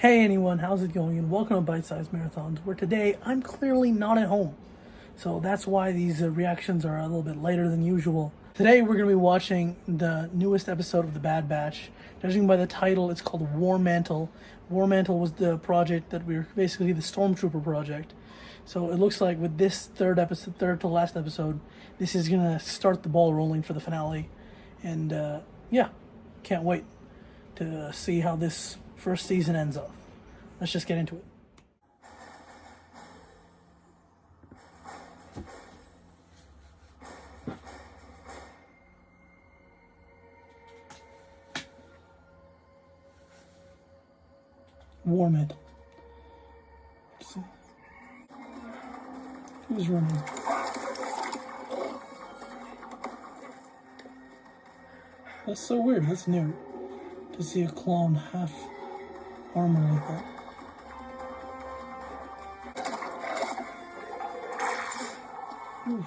Hey anyone, how's it going? And welcome to Bite Size Marathons, where today I'm clearly not at home. So that's why these reactions are a little bit later than usual. Today we're going to be watching the newest episode of The Bad Batch. Judging by the title, it's called War-Mantle. War-Mantle was the project that we were basically the Stormtrooper project. So it looks like with this third to last episode, this is going to start the ball rolling for the finale. And yeah, can't wait to see how this first season ends up. Let's just get into it. War-Mantle. Let's see. Who's running? That's so weird. That's new to see a clone half armor like that. Oof.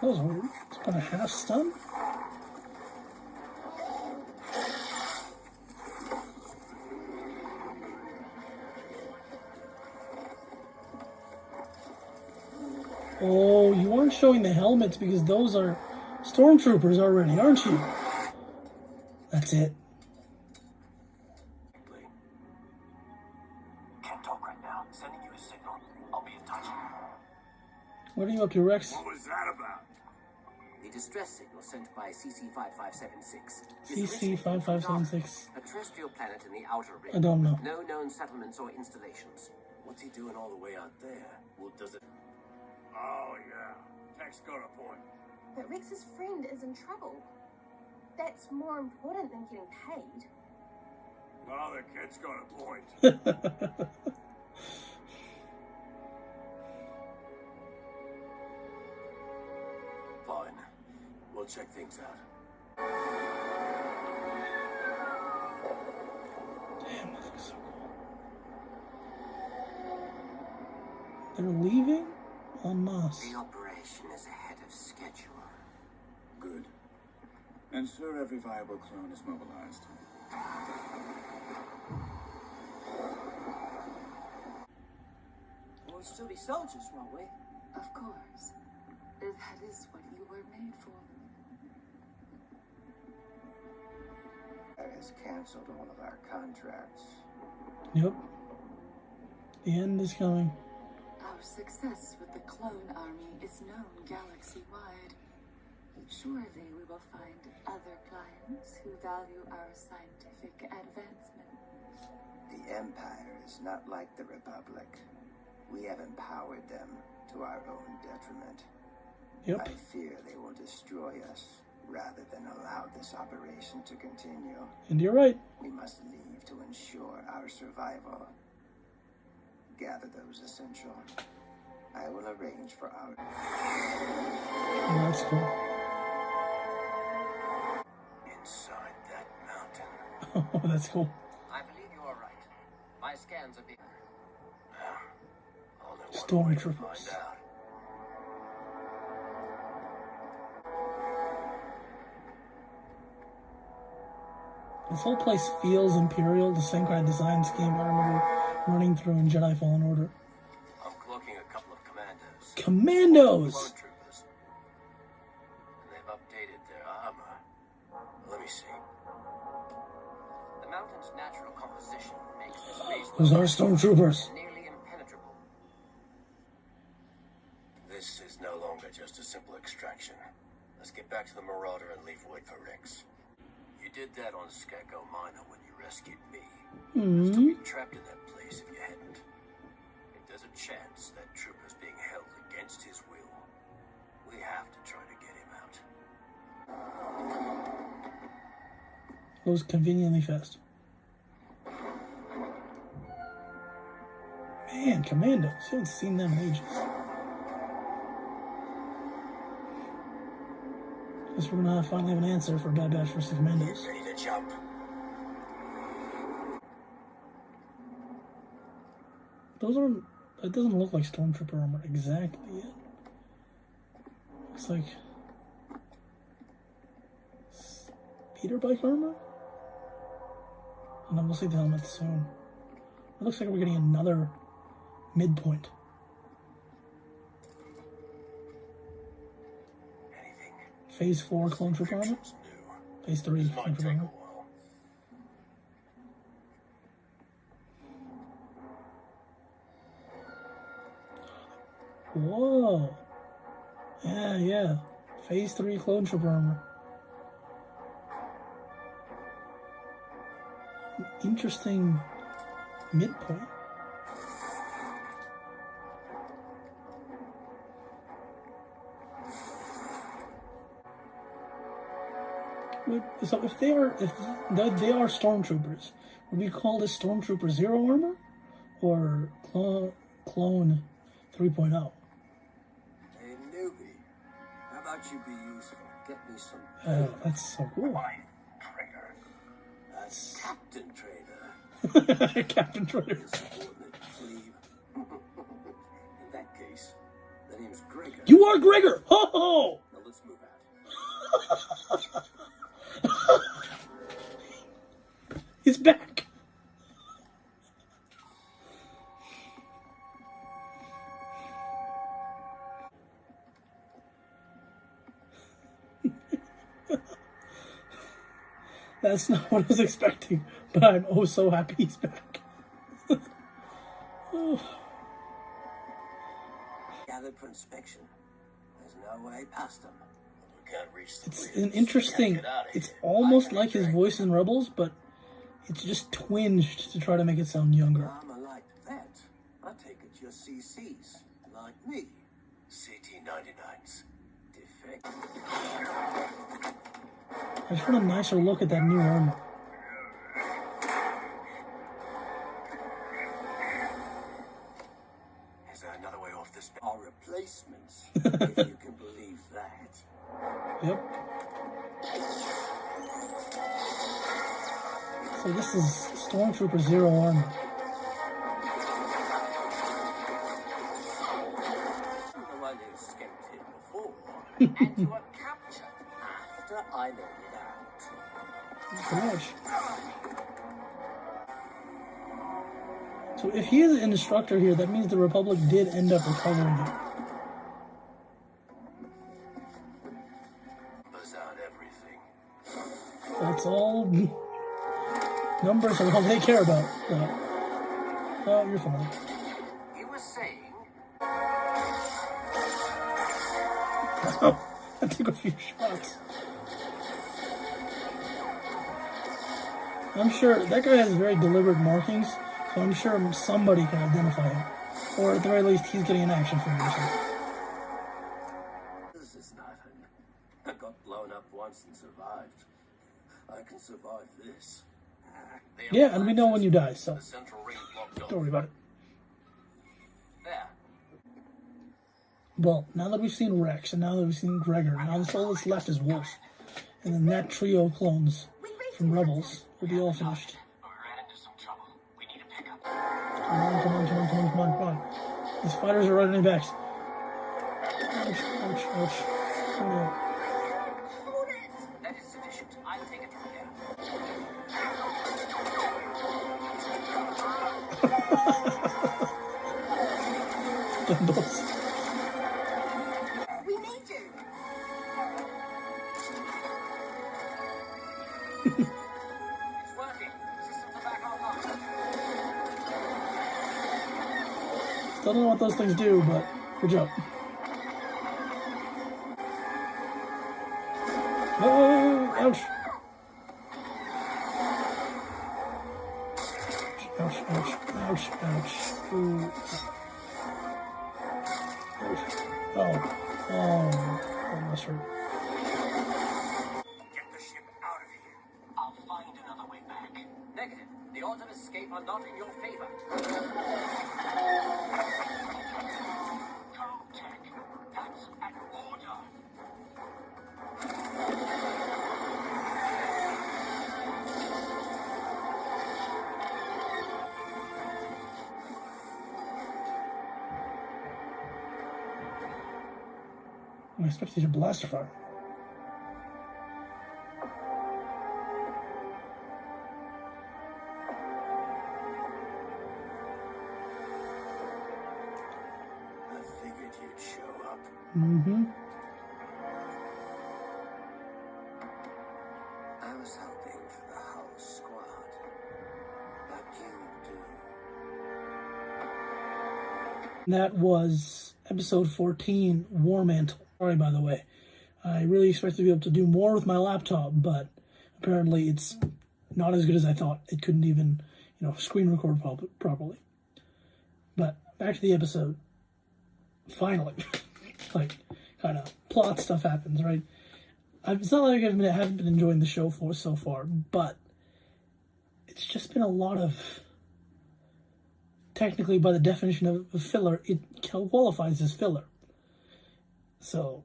That was weird. It's got a half stun. Oh, you aren't showing the helmets because those are Stormtroopers already, aren't you? That's it. Can't talk right now. Sending you a signal. I'll be in touch. What are you up to, Rex? What was that about? The distress signal sent by CC-5576. CC-5576. A terrestrial planet in the outer rim. I don't know. No known settlements or installations. What's he doing all the way out there? Well, does it... Oh, yeah. Tech's got a point. But Rex's friend is in trouble. That's more important than getting paid. Well, the kid's got a point. Fine. We'll check things out. Damn, that looks so cool. They're leaving en masse. The operation is ahead of schedule. Good. And sure, every viable clone is mobilized. We'll still be soldiers, won't we? Of course. That is what you were made for. That has canceled all of our contracts. Yep. The end is coming. Our success with the clone army is known galaxy-wide. Surely we will find other clients who value our scientific advancements. The Empire is not like the Republic. We have empowered them to our own detriment. Yep. I fear they will destroy us rather than allow this operation to continue. And you're right. We must leave to ensure our survival. Gather those essential. I will arrange for our... Oh, that's cool. Inside that mountain. Oh, that's cool. I believe you are right. My scans are being... Only one way to Stormtroopers. find out. This whole place feels Imperial, the same kind of design scheme I remember running through in Jedi Fallen Order. I'm cloaking a couple of commandos. Commandos! Stormtroopers. And they've updated their armor. Let me see. The mountain's natural composition makes this base Those are Stormtroopers. nearly impenetrable. This is no longer just a simple extraction. Let's get back to the Marauder and leave word for Rex. You did that on Skako Minor when you rescued me. You'd still be trapped in that place if you hadn't. If there's a chance that trooper's being held against his will, we have to try to get him out. Goes conveniently fast. Man, Commandos. You haven't seen them in ages. Guess we're gonna finally have an answer for Bad Batch versus Commandos. Ready to jump? Those aren't... It doesn't look like Stormtrooper armor exactly yet. Looks like... Speeder bike armor? And then we'll see the helmet soon. It looks like we're getting another midpoint. Anything? Phase 4 clone trooper armor? Friction's new. Phase 3 This clone might trooper take a armor. while. Whoa. Yeah. Phase 3 clone trooper armor. Interesting midpoint. So if they are stormtroopers, would we call this Stormtrooper Zero armor or clone 3.0? Hey, newbie. How about you be useful? Get me some. Oh, that's so cool. Trigger. That's Captain Trader. Captain Trader. His subordinate plebe. In that case, the name's Gregor. You are Gregor! Ho ho! Now let's move out. He's back! That's not what I was expecting, but I'm oh so happy he's back. Oh. Gathered for inspection. There's no way past them. We can't reach the It's bridge. an interesting, Get outta it's here. almost like his voice in Rebels, but it's just twinged to try to make it sound younger. Armor like that. I take it you're CCs, like me. CT-99s. Defect. I just want a nicer look at that new armor. Is there another way off this? Our replacements, if you can believe that. Yep. So this is Stormtrooper Zero armor. The one who escaped here before. And you were captured. After I laid it out. Pretty much. So if he is an instructor here, that means the Republic did end up recovering him. Numbers aren't everything. That's all. Numbers are all they care about. Oh, you're fine. You were saying I took a few shots. I'm sure that guy has very deliberate markings, so I'm sure somebody can identify him. Or at the very least, he's getting an action figure or something. This is nothing. I got blown up once and survived. I can survive this. Yeah, and we know when you die, so The central ring blocked off. don't worry about it. there. Well, now that we've seen Rex, and now that we've seen Gregor, now all that's left is Wolf. And then that trio of clones from Rebels will be all finished. We ran into some trouble. We need a pickup. Come on. These fighters are right on their backs. Ouch. Oh, no. That is sufficient. I'll take it from here. Those. We need you. It's working. Systems are back online. Still don't know what those things do, but good job. Oh, ouch. Ouch. Ooh. Oh, that must hurt. Get the ship out of here. I'll find another way back. Negative. The odds of escape are not in your favor. Go, Tech. That's an order. I expect these are blaster fire. Mm-hmm. I was hoping for the whole squad, but you do. That was episode 14, War-Mantle. Sorry, by the way. I really expected to be able to do more with my laptop, but apparently it's not as good as I thought. It couldn't even, screen record properly. But back to the episode. Finally. Kind of plot stuff happens, right? It's not like I haven't been enjoying the show so far, but it's just been a lot of, technically by the definition of filler, it qualifies as filler. So,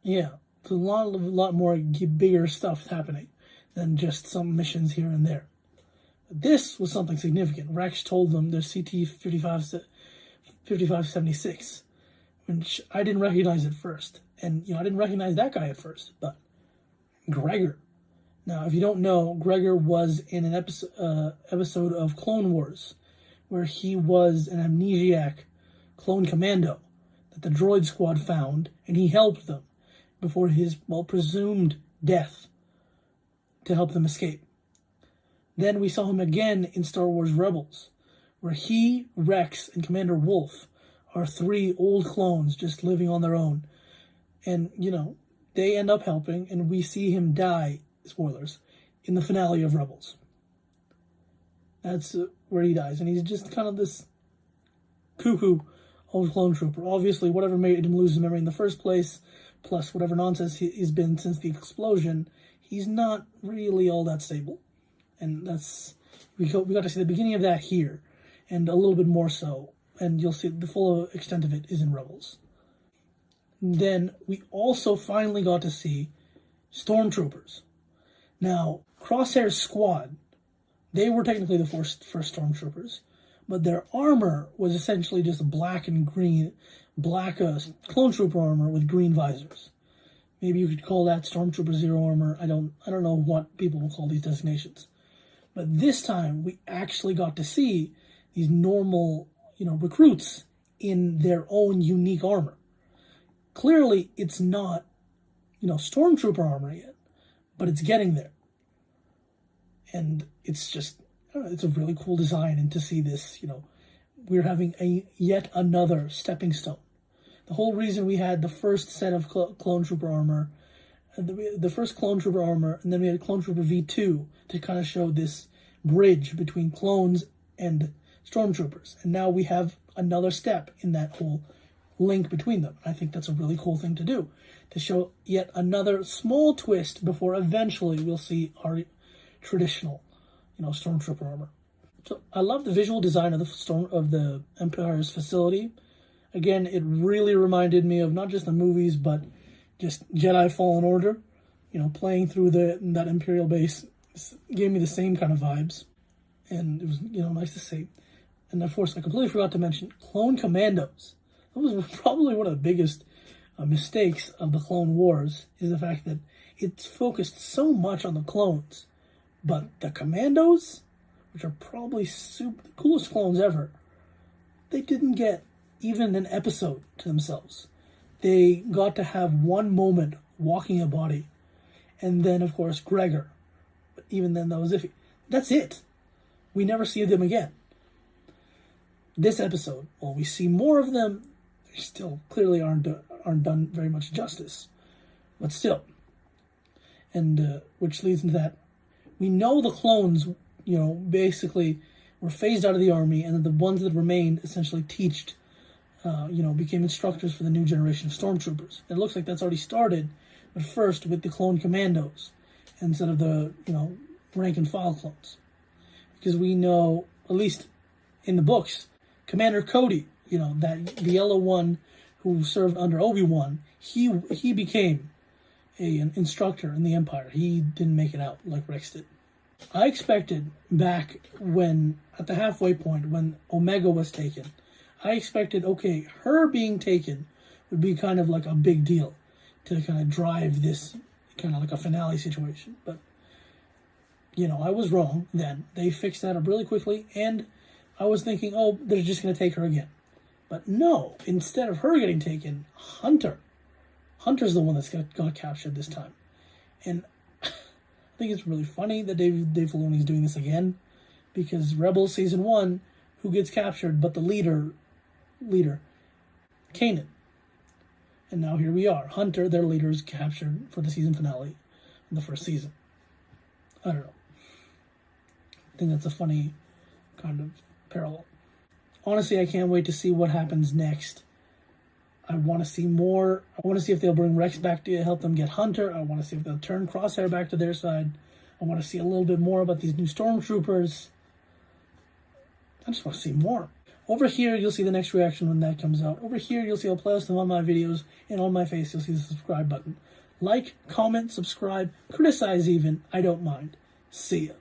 yeah, there's a lot more bigger stuff happening than just some missions here and there. This was something significant. Rex told them there's CT 5576, which I didn't recognize at first. And, I didn't recognize that guy at first, but Gregor. Now, if you don't know, Gregor was in an episode of Clone Wars, where he was an amnesiac clone commando that the droid squad found, and he helped them before his, presumed death to help them escape. Then we saw him again in Star Wars Rebels, where he, Rex, and Commander Wolffe are 3 old clones just living on their own. And, they end up helping, and we see him die, spoilers, in the finale of Rebels. That's where he dies, and he's just kind of this cuckoo old clone trooper. Obviously, whatever made him lose his memory in the first place, plus whatever nonsense he's been since the explosion, he's not really all that stable. And we got to see the beginning of that here, and a little bit more so, and you'll see the full extent of it is in Rebels. Then we also finally got to see Stormtroopers. Now, Crosshair's squad, they were technically the first Stormtroopers, but their armor was essentially just black and green, clone trooper armor with green visors. Maybe you could call that Stormtrooper Zero armor. I don't know what people will call these designations. But this time, we actually got to see these normal, recruits in their own unique armor. Clearly, it's not, Stormtrooper armor yet, but it's getting there. And it's just, it's a really cool design, and to see this, we're having yet another stepping stone. The whole reason we had the first set of clone trooper armor, the first clone trooper armor, and then we had clone trooper V2 to kind of show this bridge between clones and stormtroopers. And now we have another step in that whole link between them. I think that's a really cool thing to do, to show yet another small twist before eventually we'll see our traditional, stormtrooper armor. So I love the visual design of the Empire's facility. Again, it really reminded me of not just the movies, but just Jedi Fallen Order. Playing through that Imperial base gave me the same kind of vibes, and it was nice to see. And of course, I completely forgot to mention Clone Commandos. That was probably one of the biggest mistakes of the Clone Wars, is the fact that it's focused so much on the clones, but the Commandos, which are probably the coolest clones ever, they didn't get even an episode to themselves. They got to have one moment walking a body, and then of course Gregor, but even then that was iffy. That's it. We never see them again. This episode, while we see more of them, they still clearly aren't done very much justice, but still. And which leads into that we know the clones, basically were phased out of the army, and the ones that remained essentially became instructors for the new generation of stormtroopers. It looks like that's already started, but first with the clone commandos instead of the, rank and file clones. Because we know, at least in the books, Commander Cody, the yellow one who served under Obi-Wan, he became an instructor in the Empire. He didn't make it out like Rex did. I expected back at the halfway point, when Omega was taken, I expected, her being taken would be kind of like a big deal to kind of drive this kind of like a finale situation. But, I was wrong then. They fixed that up really quickly, and I was thinking, they're just going to take her again. But no, instead of her getting taken, Hunter's the one that's got captured this time. And I think it's really funny that Dave Filoni's doing this again, because Rebels Season 1, who gets captured but the leader, Kanan. And now here we are. Hunter, their leader, is captured for the season finale in the first season. I don't know. I think that's a funny kind of parallel. Honestly, I can't wait to see what happens next. I want to see more. I want to see if they'll bring Rex back to help them get Hunter. I want to see if they'll turn Crosshair back to their side. I want to see a little bit more about these new Stormtroopers. I just want to see more. Over here, you'll see the next reaction when that comes out. Over here, you'll see a playlist of all my videos, and on my face, you'll see the subscribe button. Like, comment, subscribe, criticize even. I don't mind. See ya.